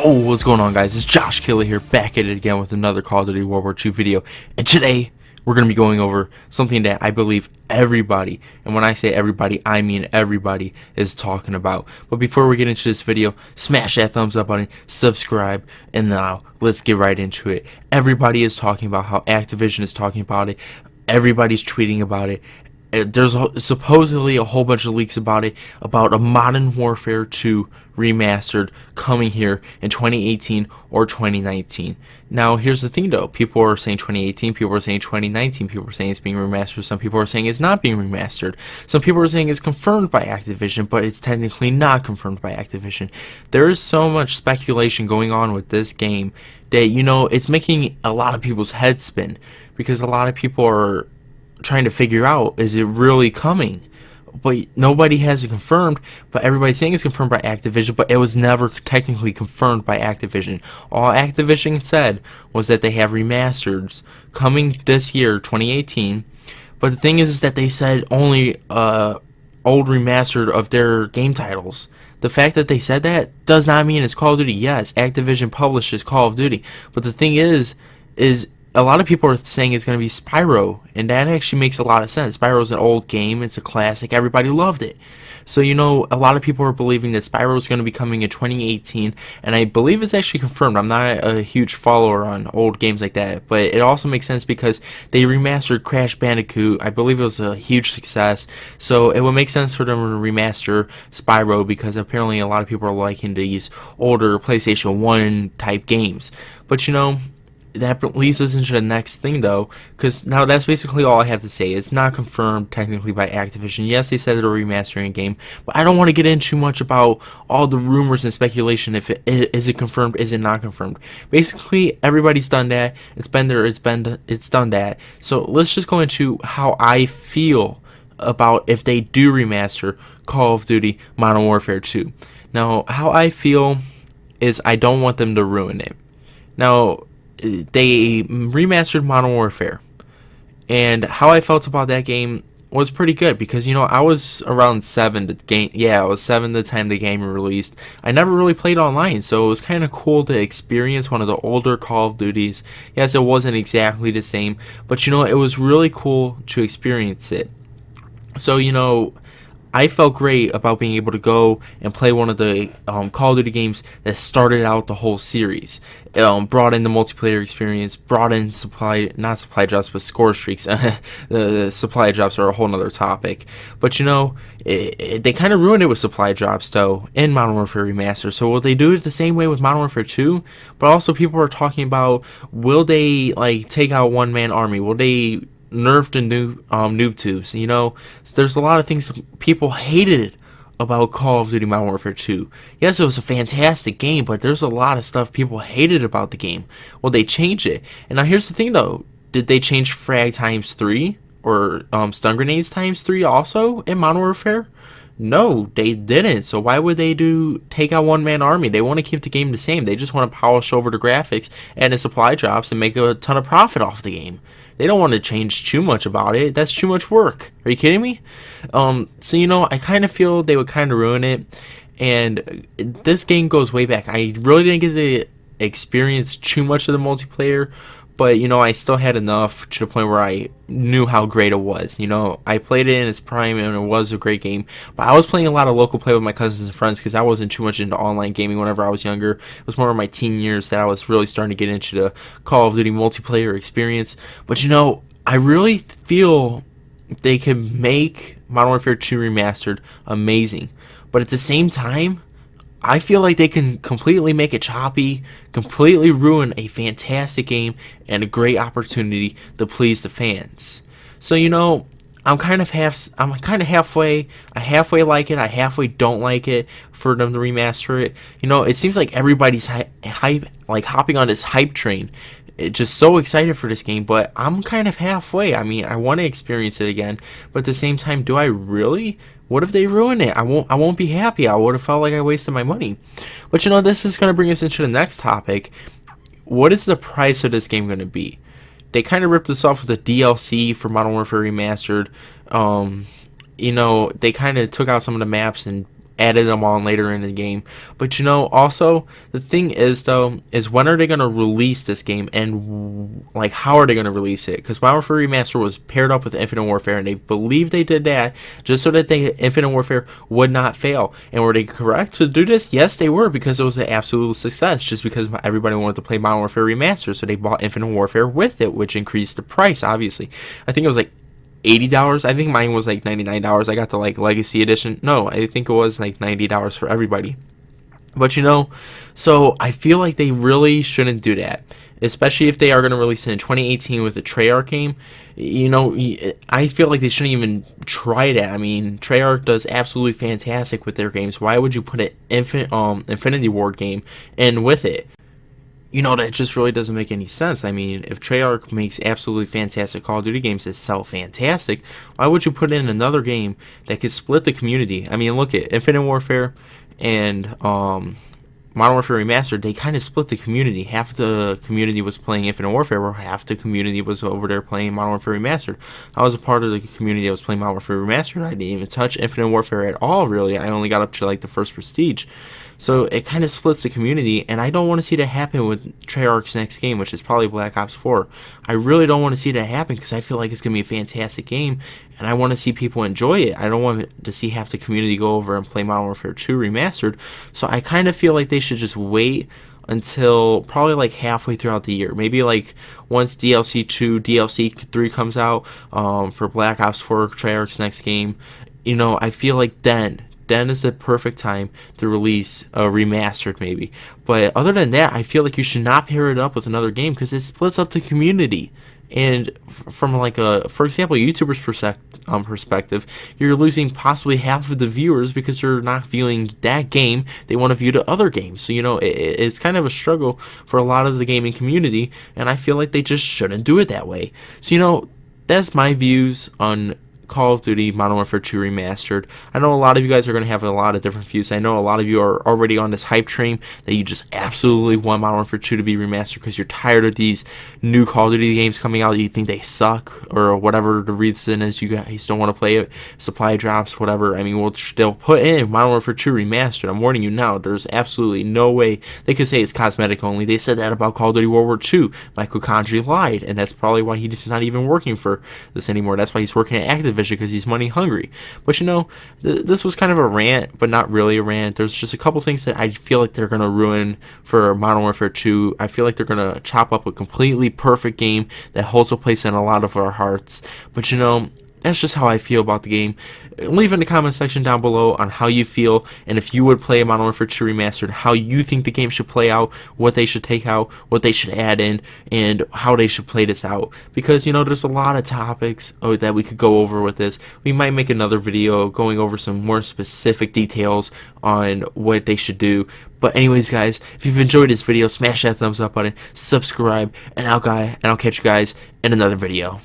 Yo, what's going on, guys? It's Josh Killa here, back at it again with another Call of Duty World War II video. And today, we're going to be going over something that I believe everybody, and when I say everybody, I mean everybody, is talking about. But before we get into this video, smash that thumbs up button, subscribe, and now let's get right into it. Everybody is talking about how Activision is talking about it. Everybody's tweeting about it. There's supposedly a whole bunch of leaks about it, about a Modern Warfare 2 Remastered coming here in 2018 or 2019. Now, here's the thing though. People are saying 2018, people are saying 2019, people are saying it's being remastered, some people are saying it's not being remastered. Some people are saying it's confirmed by Activision, but it's technically not confirmed by Activision. There is so much speculation going on with this game that, you know, it's making a lot of people's heads spin, because a lot of people are trying to figure out, is it really coming? But nobody has it confirmed, but everybody's saying it's confirmed by Activision, but it was never technically confirmed by Activision. All Activision said was that they have remasters coming this year, 2018, but the thing is that they said only old remastered of their game titles. The fact that they said that does not mean it's Call of Duty. Yes, Activision publishes Call of Duty, but the thing is a lot of people are saying it's going to be Spyro, and that actually makes a lot of sense. Spyro's an old game, it's a classic, everybody loved it. So, you know, a lot of people are believing that Spyro is going to be coming in 2018, and I believe it's actually confirmed. I'm not a huge follower on old games like that, but it also makes sense because they remastered Crash Bandicoot. I believe it was a huge success, so it would make sense for them to remaster Spyro, because apparently a lot of people are liking these older PlayStation 1 type games. But, you know, that leads us into the next thing though, because now that's basically all I have to say. It's not confirmed technically by Activision. Yes, they said they're remastering a game, but I don't want to get into too much about all the rumors and speculation. If is it confirmed, is it not confirmed? Basically, everybody's done that. It's been there. It's done that. So let's just go into how I feel about if they do remaster Call of Duty Modern Warfare 2. Now, how I feel is I don't want them to ruin it. Now, they remastered Modern Warfare, and how I felt about that game was pretty good, because, you know, I was around 7 the game. Yeah, I was 7 the time the game released. I never really played online, so it was kind of cool to experience one of the older Call of Duties. Yes, it wasn't exactly the same, but, you know, it was really cool to experience it. So, you know, I felt great about being able to go and play one of the Call of Duty games that started out the whole series. Brought in the multiplayer experience, brought in not supply drops, but score streaks. The supply drops are a whole nother topic. But, you know, they kind of ruined it with supply drops, though, in Modern Warfare Remastered. So will they do it the same way with Modern Warfare 2? But also people are talking about, will they, like, take out one-man army? Will they nerfed the new noob tubes? You know, so there's a lot of things that people hated about Call of Duty Modern Warfare 2. Yes, it was a fantastic game, but there's a lot of stuff people hated about the game. Well, they changed it. And now here's the thing though, did they change frag times 3 or stun grenades times 3 also in Modern Warfare? No, they didn't. So why would they take out one-man army? They want to keep the game the same. They just want to polish over the graphics and the supply drops and make a ton of profit off the game. They don't want to change too much about it. That's too much work. Are you kidding me? So, you know, I kind of feel they would kind of ruin it. And this game goes way back. I really didn't get to experience too much of the multiplayer, but, you know, I still had enough to the point where I knew how great it was. You know, I played it in its prime, and it was a great game. But I was playing a lot of local play with my cousins and friends, because I wasn't too much into online gaming whenever I was younger. It was more of my teen years that I was really starting to get into the Call of Duty multiplayer experience. But, you know, I really feel they could make Modern Warfare 2 Remastered amazing. But at the same time, I feel like they can completely make it choppy, completely ruin a fantastic game and a great opportunity to please the fans. So, you know, I'm kind of halfway. I halfway like it, I halfway don't like it for them to remaster it. You know, it seems like everybody's hopping on this hype train. Just so excited for this game, but I'm kind of halfway. I mean, I want to experience it again, but at the same time, do I really? What if they ruin it? I won't be happy. I would have felt like I wasted my money. But, you know, this is going to bring us into the next topic. What is the price of this game going to be? They kind of ripped this off with a DLC for Modern Warfare Remastered. You know, they kind of took out some of the maps and added them on later in the game. But you know, also the thing is though, is when are they gonna release this game, and like how are they gonna release it? Because Modern Warfare Remastered was paired up with Infinite Warfare, and they believe they did that just so that Infinite Warfare would not fail. And were they correct to do this? Yes, they were, because it was an absolute success. Just because everybody wanted to play Modern Warfare Remastered, so they bought Infinite Warfare with it, which increased the price. Obviously, I think it was like $80. I think mine was like $99. I got the like Legacy Edition. No, I think it was like $90 for everybody. But you know, so I feel like they really shouldn't do that, especially if they are going to release it in 2018 with a Treyarch game. You know, I feel like they shouldn't even try that. I mean, Treyarch does absolutely fantastic with their games. Why would you put an Infinity Ward game in with it? You know, that just really doesn't make any sense. I mean, if Treyarch makes absolutely fantastic Call of Duty games that sell fantastic, why would you put in another game that could split the community? I mean, look at Infinite Warfare and Modern Warfare Remastered. They kind of split the community. Half the community was playing Infinite Warfare, while half the community was over there playing Modern Warfare Remastered. I was a part of the community that was playing Modern Warfare Remastered. I didn't even touch Infinite Warfare at all, really. I only got up to like the first Prestige. So it kind of splits the community, and I don't want to see that happen with Treyarch's next game, which is probably Black Ops 4. I really don't want to see that happen, because I feel like it's going to be a fantastic game, and I want to see people enjoy it. I don't want to see half the community go over and play Modern Warfare 2 Remastered. So I kind of feel like they should just wait until probably like halfway throughout the year. Maybe like once DLC 2, DLC 3 comes out for Black Ops 4, Treyarch's next game. You know, I feel like then is the perfect time to release a remastered, maybe. But other than that, I feel like you should not pair it up with another game, because it splits up the community. And from like for example, YouTuber's perspective, you're losing possibly half of the viewers because they're not viewing that game. They want to view the other games. So, you know, it's kind of a struggle for a lot of the gaming community, and I feel like they just shouldn't do it that way. So, you know, that's my views on Call of Duty Modern Warfare 2 Remastered. I know a lot of you guys are going to have a lot of different views. I know a lot of you are already on this hype train that you just absolutely want Modern Warfare 2 to be remastered because you're tired of these new Call of Duty games coming out. You think they suck, or whatever the reason is, you guys don't want to play it, supply drops, whatever. I mean, we'll still put in Modern Warfare 2 Remastered. I'm warning you now, there's absolutely no way they could say it's cosmetic only. They said that about Call of Duty World War II. Michael Condrey lied, and that's probably why he's not even working for this anymore. That's why he's working at Activision, because he's money hungry. But you know, this was kind of a rant, but not really a rant. There's just a couple things that I feel like they're going to ruin for Modern Warfare 2. I feel like they're going to chop up a completely perfect game that holds a place in a lot of our hearts. But you know, that's just how I feel about the game. Leave in the comment section down below on how you feel, and if you would play Modern Warfare 2 Remastered, how you think the game should play out, what they should take out, what they should add in, and how they should play this out. Because, you know, there's a lot of topics that we could go over with this. We might make another video going over some more specific details on what they should do. But anyways, guys, if you've enjoyed this video, smash that thumbs up button, subscribe, and I'll catch you guys in another video.